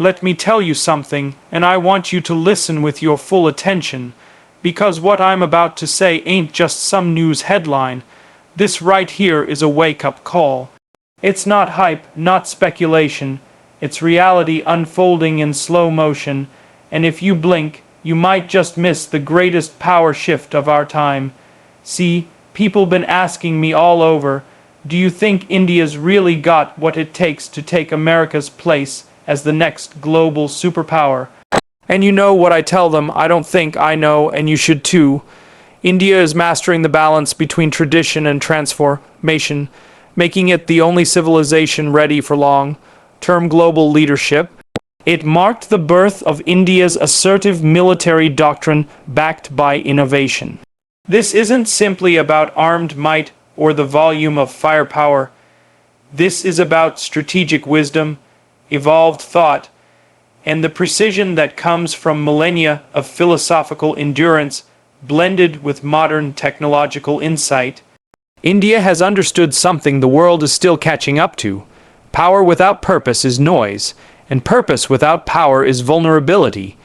Let me tell you something, and I want you to listen with your full attention, because what I'm about to say ain't just some news headline. This right here is a wake-up call. It's not hype, not speculation. It's reality unfolding in slow motion, and if you blink, you might just miss the greatest power shift of our time. See, people been asking me all over, do you think India's really got what it takes to take America's place as the next global superpower? And you know what I tell them, I don't think I know, and you should too. India is mastering the balance between tradition and transformation, making it the only civilization ready for long-term global leadership. It marked the birth of India's assertive military doctrine backed by innovation. This isn't simply about armed might or the volume of firepower. This is about strategic wisdom, evolved thought, and the precision that comes from millennia of philosophical endurance blended with modern technological insight. India has understood something the world is still catching up to. Power without purpose is noise, and purpose without power is vulnerability.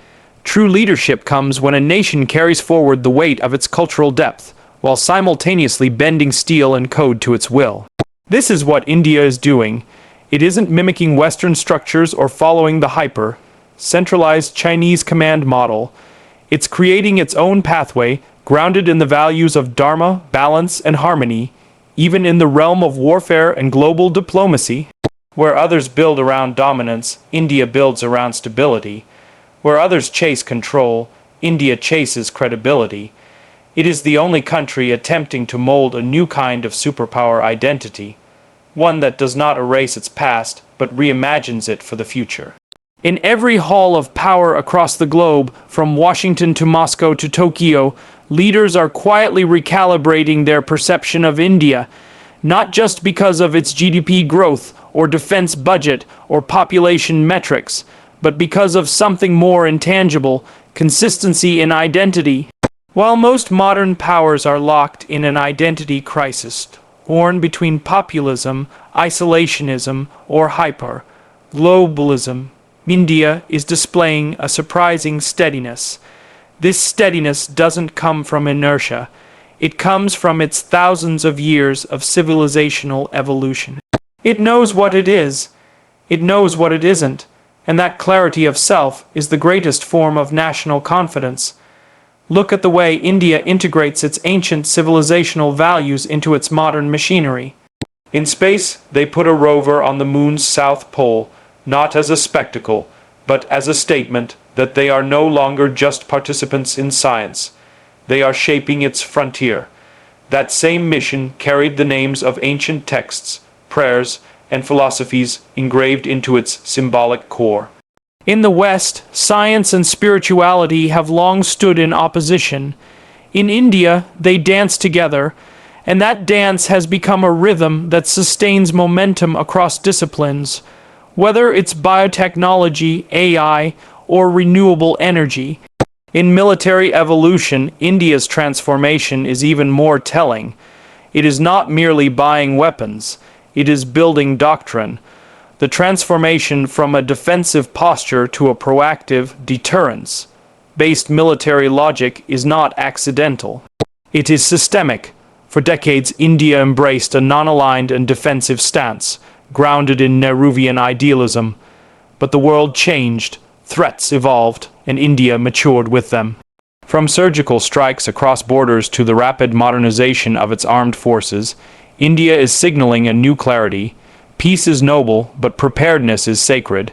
True leadership comes when a nation carries forward the weight of its cultural depth, while simultaneously bending steel and code to its will. This is what India is doing. It isn't mimicking Western structures or following the centralized Chinese command model. It's creating its own pathway, grounded in the values of Dharma, balance, and harmony, even in the realm of warfare and global diplomacy. Where others build around dominance, India builds around stability. Where others chase control, India chases credibility. It is the only country attempting to mold a new kind of superpower identity, one that does not erase its past, but reimagines it for the future. In every hall of power across the globe, from Washington to Moscow to Tokyo, leaders are quietly recalibrating their perception of India, not just because of its GDP growth or defense budget or population metrics, but because of something more intangible, consistency in identity. While most modern powers are locked in an identity crisis, torn between populism, isolationism, or hyper-globalism, India is displaying a surprising steadiness. This steadiness doesn't come from inertia. It comes from its thousands of years of civilizational evolution. It knows what it is. It knows what it isn't. And that clarity of self is the greatest form of national confidence. Look at the way India integrates its ancient civilizational values into its modern machinery. In space, they put a rover on the moon's south pole, not as a spectacle, but as a statement that they are no longer just participants in science. They are shaping its frontier. That same mission carried the names of ancient texts, prayers, and philosophies engraved into its symbolic core. In the West, science and spirituality have long stood in opposition. In India, they dance together, and that dance has become a rhythm that sustains momentum across disciplines. Whether it's biotechnology, AI, or renewable energy. In military evolution, India's transformation is even more telling. It is not merely buying weapons, it is building doctrine. The transformation from a defensive posture to a proactive deterrence-based military logic is not accidental. It is systemic. For decades, India embraced a non-aligned and defensive stance, grounded in Nehruvian idealism. But the world changed, threats evolved, and India matured with them. From surgical strikes across borders to the rapid modernization of its armed forces, India is signaling a new clarity. Peace is noble, but preparedness is sacred.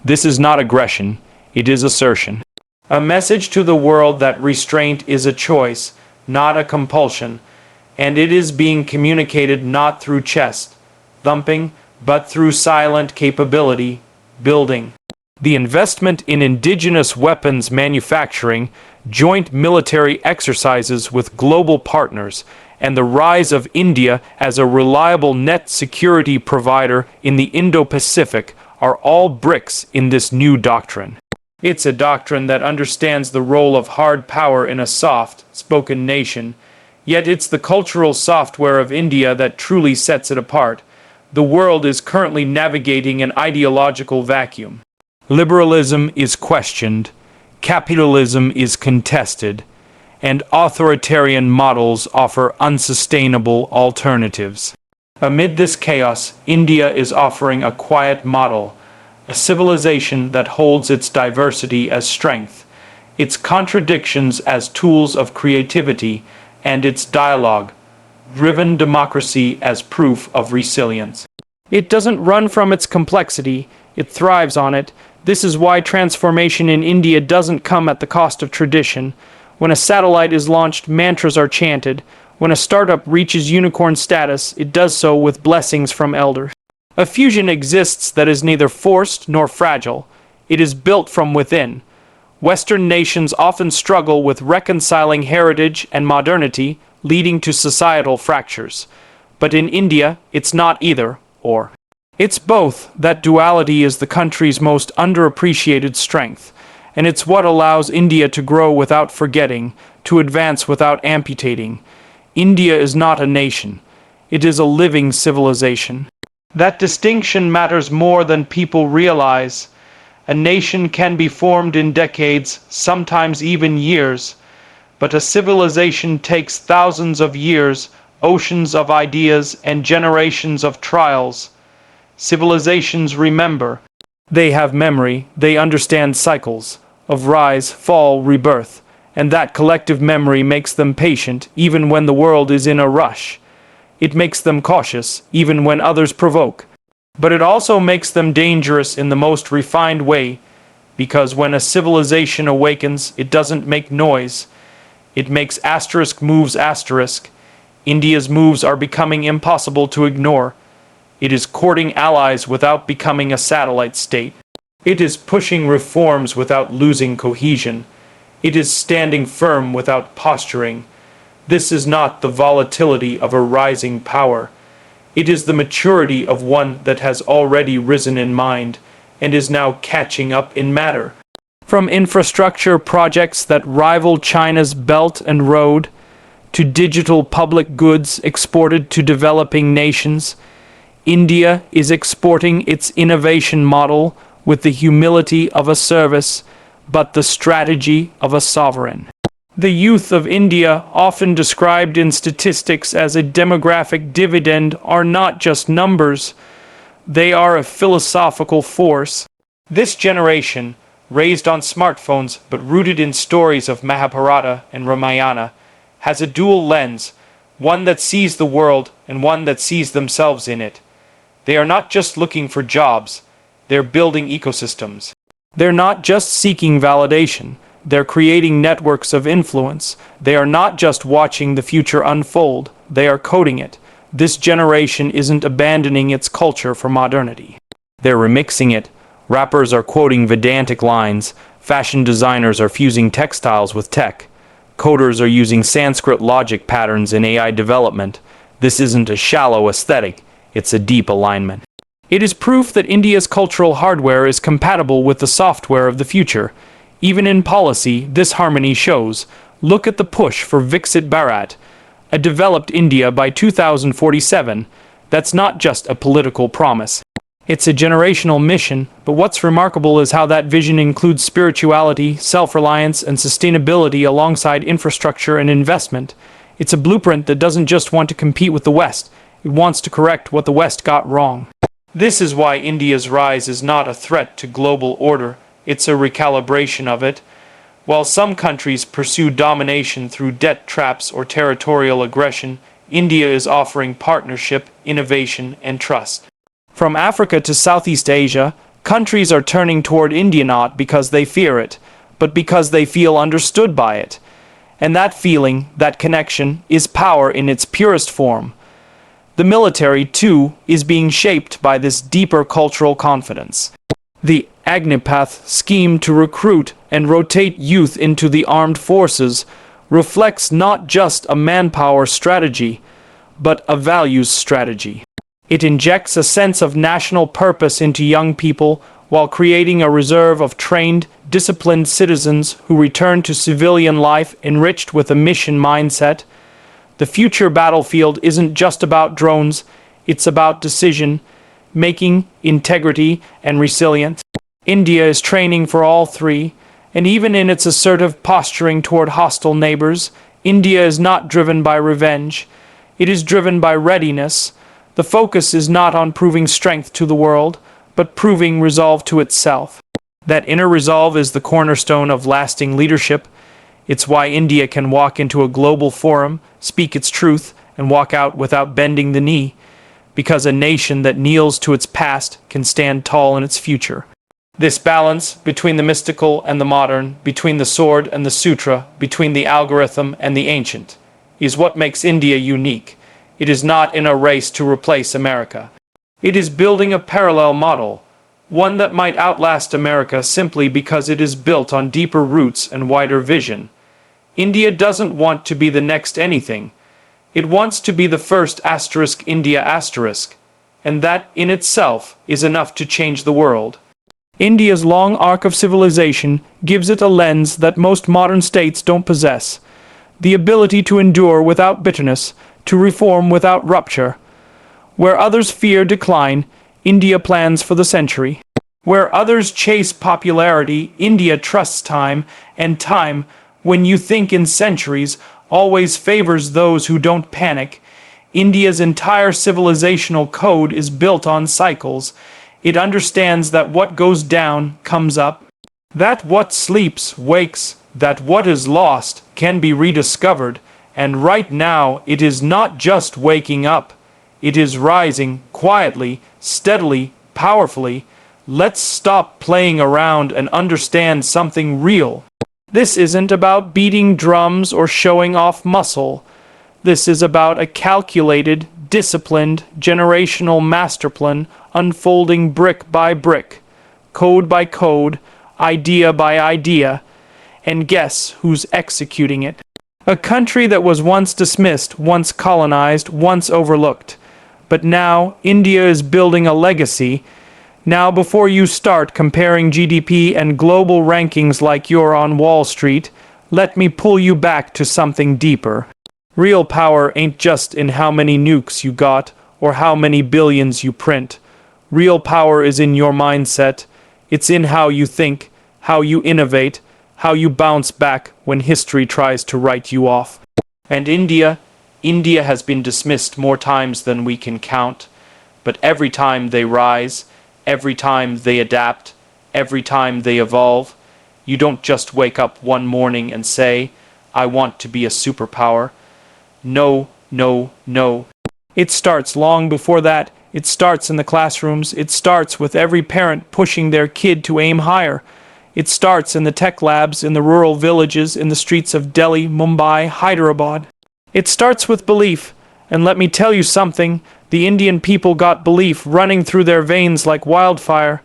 This is not aggression, it is assertion. A message to the world that restraint is a choice, not a compulsion, and it is being communicated not through chest thumping, but through silent capability building. The investment in indigenous weapons manufacturing, joint military exercises with global partners, and the rise of India as a reliable net security provider in the Indo-Pacific are all bricks in this new doctrine. It's a doctrine that understands the role of hard power in a soft-spoken nation, yet it's the cultural software of India that truly sets it apart. The world is currently navigating an ideological vacuum. Liberalism is questioned, capitalism is contested, and authoritarian models offer unsustainable alternatives. Amid this chaos, India is offering a quiet model, a civilization that holds its diversity as strength, its contradictions as tools of creativity, and its dialogue-driven democracy as proof of resilience. It doesn't run from its complexity, it thrives on it. This is why transformation in India doesn't come at the cost of tradition. When a satellite is launched, mantras are chanted. When a startup reaches unicorn status, it does so with blessings from elders. A fusion exists that is neither forced nor fragile. It is built from within. Western nations often struggle with reconciling heritage and modernity, leading to societal fractures. But in India, it's not either, or. It's both. That duality is the country's most underappreciated strength, and it's what allows India to grow without forgetting, to advance without amputating. India is not a nation. It is a living civilization. That distinction matters more than people realize. A nation can be formed in decades, sometimes even years, but a civilization takes thousands of years, oceans of ideas, and generations of trials. Civilizations remember. They have memory, they understand cycles of rise, fall, rebirth, and that collective memory makes them patient even when the world is in a rush. It makes them cautious even when others provoke. But it also makes them dangerous in the most refined way, because when a civilization awakens, it doesn't make noise. It makes asterisk moves asterisk. India's moves are becoming impossible to ignore. It is courting allies without becoming a satellite state. It is pushing reforms without losing cohesion. It is standing firm without posturing. This is not the volatility of a rising power. It is the maturity of one that has already risen in mind and is now catching up in matter. From infrastructure projects that rival China's Belt and Road, to digital public goods exported to developing nations, India is exporting its innovation model with the humility of a service, but the strategy of a sovereign. The youth of India, often described in statistics as a demographic dividend, are not just numbers. They are a philosophical force. This generation, raised on smartphones but rooted in stories of Mahabharata and Ramayana, has a dual lens, one that sees the world and one that sees themselves in it. They are not just looking for jobs, they're building ecosystems. They're not just seeking validation, they're creating networks of influence. They are not just watching the future unfold, they are coding it. This generation isn't abandoning its culture for modernity. They're remixing it. Rappers are quoting Vedantic lines, fashion designers are fusing textiles with tech, coders are using Sanskrit logic patterns in AI development. This isn't a shallow aesthetic, it's a deep alignment. It is proof that India's cultural hardware is compatible with the software of the future. Even in policy, this harmony shows. Look at the push for Viksit Bharat, a developed India by 2047. That's not just a political promise. It's a generational mission, but what's remarkable is how that vision includes spirituality, self-reliance, and sustainability alongside infrastructure and investment. It's a blueprint that doesn't just want to compete with the West, it wants to correct what the West got wrong. This is why India's rise is not a threat to global order, it's a recalibration of it. While some countries pursue domination through debt traps or territorial aggression, India is offering partnership, innovation, and trust. From Africa to Southeast Asia, countries are turning toward India not because they fear it, but because they feel understood by it. And that feeling, that connection, is power in its purest form. The military, too, is being shaped by this deeper cultural confidence. The Agnipath scheme to recruit and rotate youth into the armed forces reflects not just a manpower strategy, but a values strategy. It injects a sense of national purpose into young people while creating a reserve of trained, disciplined citizens who return to civilian life enriched with a mission mindset. The future battlefield isn't just about drones, it's about decision, making, integrity, and resilience. India is training for all three, and even in its assertive posturing toward hostile neighbors, India is not driven by revenge. It is driven by readiness. The focus is not on proving strength to the world, but proving resolve to itself. That inner resolve is the cornerstone of lasting leadership. It's why India can walk into a global forum, speak its truth, and walk out without bending the knee, because a nation that kneels to its past can stand tall in its future. This balance between the mystical and the modern, between the sword and the sutra, between the algorithm and the ancient, is what makes India unique. It is not in a race to replace America. It is building a parallel model, one that might outlast America simply because it is built on deeper roots and wider vision. India doesn't want to be the next anything. It wants to be the first India and that in itself is enough to change the world. India's long arc of civilization gives it a lens that most modern states don't possess. The ability to endure without bitterness, to reform without rupture. Where others fear decline, India plans for the century. Where others chase popularity, India trusts time, and time, when you think in centuries, always favors those who don't panic. India's entire civilizational code is built on cycles. It understands that what goes down comes up, that what sleeps wakes, that what is lost can be rediscovered, and right now it is not just waking up. It is rising quietly, steadily, powerfully. Let's stop playing around and understand something real. This isn't about beating drums or showing off muscle. This is about a calculated, disciplined, generational masterplan unfolding brick by brick, code by code, idea by idea, and guess who's executing it? A country that was once dismissed, once colonized, once overlooked. But now India is building a legacy. Now, before you start comparing GDP and global rankings like you're on Wall Street, let me pull you back to something deeper. Real power ain't just in how many nukes you got or how many billions you print. Real power is in your mindset. It's in how you think, how you innovate, how you bounce back when history tries to write you off. And India has been dismissed more times than we can count, but every time they rise, every time they adapt, every time they evolve, you don't just wake up one morning and say, I want to be a superpower. No, no, no. It starts long before that. It starts in the classrooms. It starts with every parent pushing their kid to aim higher. It starts in the tech labs, in the rural villages, in the streets of Delhi, Mumbai, Hyderabad. It starts with belief. And let me tell you something, the Indian people got belief running through their veins like wildfire.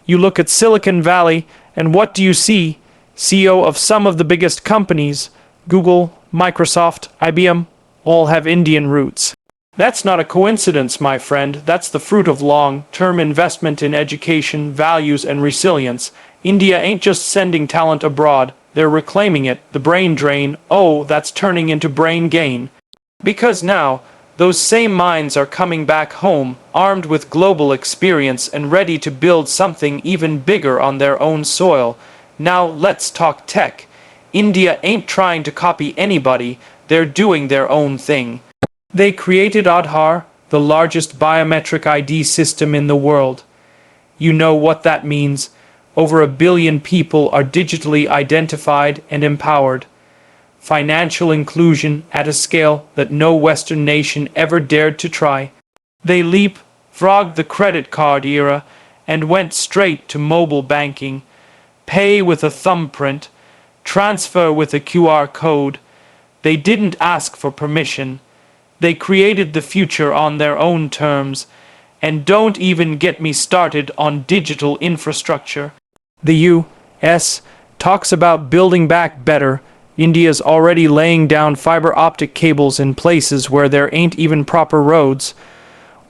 You look at Silicon Valley, and what do you see? CEO of some of the biggest companies, Google, Microsoft, IBM, all have Indian roots. That's not a coincidence, my friend. That's the fruit of long-term investment in education, values, and resilience. India ain't just sending talent abroad. They're reclaiming it. The brain drain, oh, that's turning into brain gain. Because now, those same minds are coming back home, armed with global experience and ready to build something even bigger on their own soil. Now let's talk tech. India ain't trying to copy anybody. They're doing their own thing. They created Aadhaar, the largest biometric ID system in the world. You know what that means. Over 1 billion people are digitally identified and empowered. Financial inclusion at a scale that no Western nation ever dared to try. They leapfrogged the credit card era and went straight to mobile banking. Pay with a thumbprint, transfer with a QR code. They didn't ask for permission. They created the future on their own terms. And don't even get me started on digital infrastructure. The U.S. talks about building back better. India's already laying down fiber optic cables in places where there ain't even proper roads.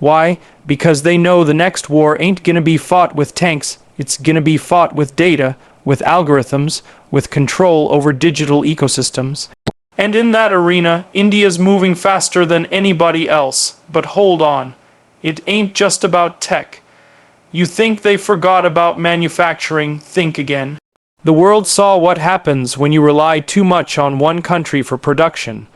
Why? Because they know the next war ain't gonna be fought with tanks. It's gonna be fought with data, with algorithms, with control over digital ecosystems. And in that arena, India's moving faster than anybody else. But hold on. It ain't just about tech. You think they forgot about manufacturing? Think again. The world saw what happens when you rely too much on one country for production.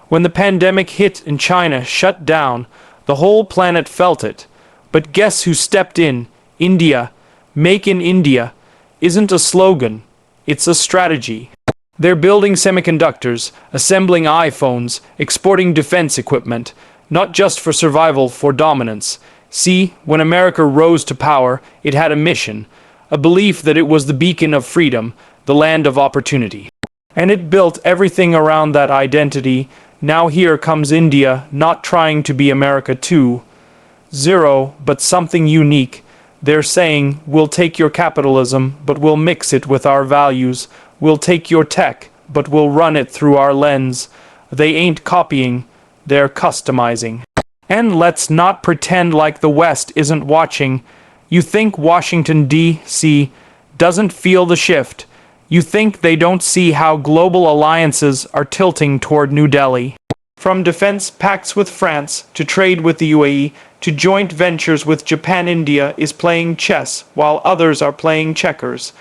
When the pandemic hit and China shut down, the whole planet felt it. But guess who stepped in? India. Make in India isn't a slogan, it's a strategy. They're building semiconductors, assembling iPhones, exporting defense equipment, not just for survival, for dominance. See, when America rose to power, it had a mission, a belief that it was the beacon of freedom, the land of opportunity. And it built everything around that identity. Now here comes India, not trying to be America 2.0, but something unique. They're saying, we'll take your capitalism, but we'll mix it with our values. We'll take your tech, but we'll run it through our lens. They ain't copying, they're customizing. And let's not pretend like the West isn't watching. You think Washington, D.C. doesn't feel the shift. You think they don't see how global alliances are tilting toward New Delhi. From defense pacts with France, to trade with the UAE, to joint ventures with Japan, India is playing chess while others are playing checkers.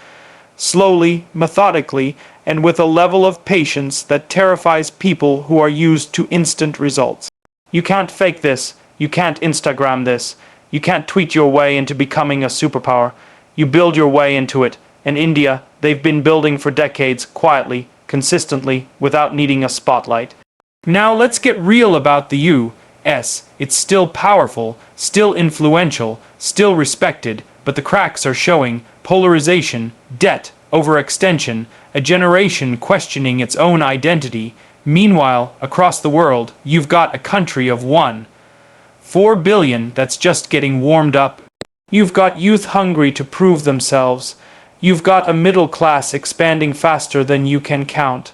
Slowly, methodically, and with a level of patience that terrifies people who are used to instant results. You can't fake this. You can't Instagram this. You can't tweet your way into becoming a superpower. You build your way into it. And India, they've been building for decades, quietly, consistently, without needing a spotlight. Now let's get real about the U.S. It's still powerful, still influential, still respected, but the cracks are showing. Polarization, debt, overextension, a generation questioning its own identity. Meanwhile, across the world, you've got a country of 1.4 billion that's just getting warmed up. You've got youth hungry to prove themselves. You've got a middle class expanding faster than you can count.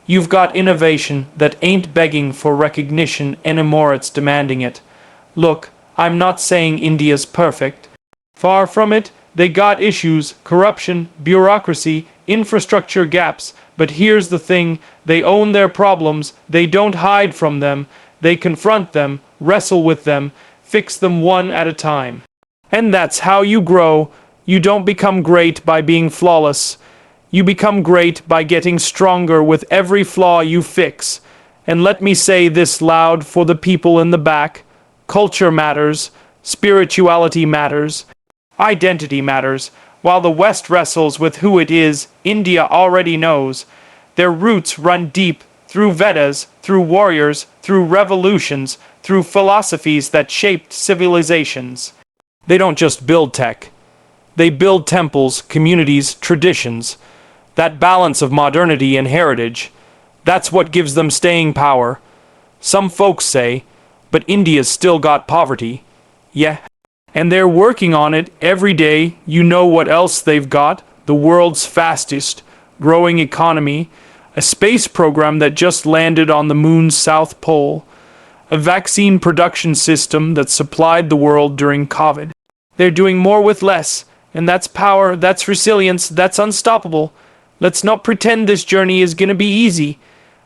You've got innovation that ain't begging for recognition anymore, it's demanding it. Look, I'm not saying India's perfect. Far from it. They got issues, corruption, bureaucracy, infrastructure gaps, but here's the thing, they own their problems, they don't hide from them, they confront them, wrestle with them, fix them one at a time. And that's how you grow. You don't become great by being flawless. You become great by getting stronger with every flaw you fix. And let me say this loud for the people in the back. Culture matters. Spirituality matters. Identity matters. While the West wrestles with who it is, India already knows. Their roots run deep, through Vedas, through warriors, through revolutions, through philosophies that shaped civilizations. They don't just build tech. They build temples, communities, traditions. That balance of modernity and heritage, that's what gives them staying power. Some folks say, but India's still got poverty. Yeah. And they're working on it every day. You know what else they've got? The world's fastest growing economy, a space program that just landed on the moon's south pole, a vaccine production system that supplied the world during COVID. They're doing more with less, and that's power, that's resilience, that's unstoppable. Let's not pretend this journey is gonna be easy.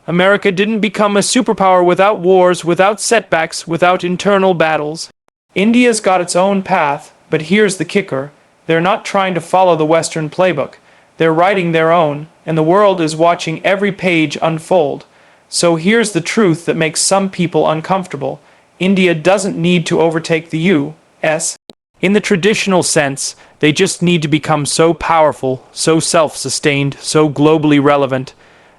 America didn't become a superpower without wars, without setbacks, without internal battles. India's got its own path, but here's the kicker. They're not trying to follow the Western playbook. They're writing their own, and the world is watching every page unfold. So here's the truth that makes some people uncomfortable. India doesn't need to overtake the U.S. In the traditional sense, they just need to become so powerful, so self-sustained, so globally relevant,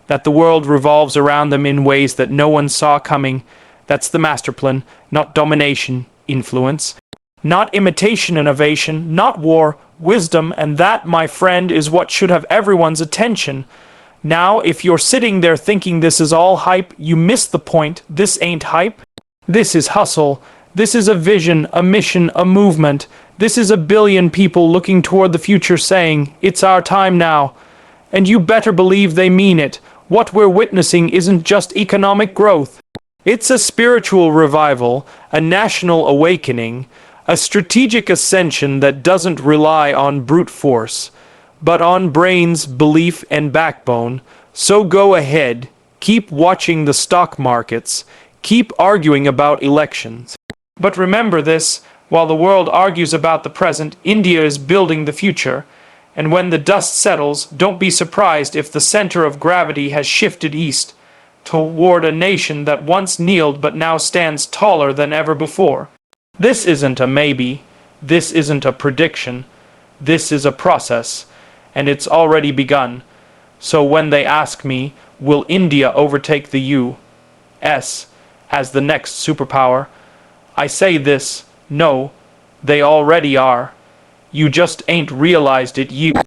that the world revolves around them in ways that no one saw coming. That's the Masterplan, not domination. Influence, not imitation, innovation, not war, wisdom, and that, my friend, is what should have everyone's attention. Now, if you're sitting there thinking this is all hype, you miss the point. This ain't hype. This is hustle. This is a vision, a mission, a movement. This is 1 billion people looking toward the future saying, it's our time now. And you better believe they mean it. What we're witnessing isn't just economic growth. It's a spiritual revival, a national awakening, a strategic ascension that doesn't rely on brute force, but on brains, belief, and backbone. So go ahead, keep watching the stock markets, keep arguing about elections. But remember this, While the world argues about the present, India is building the future. And when the dust settles, don't be surprised if the center of gravity has shifted east, toward a nation that once kneeled but now stands taller than ever before. This isn't a maybe, this isn't a prediction, this is a process, and it's already begun. So when they ask me, will India overtake the U.S. as the next superpower, I say this: no, they already are. You just ain't realized it yet.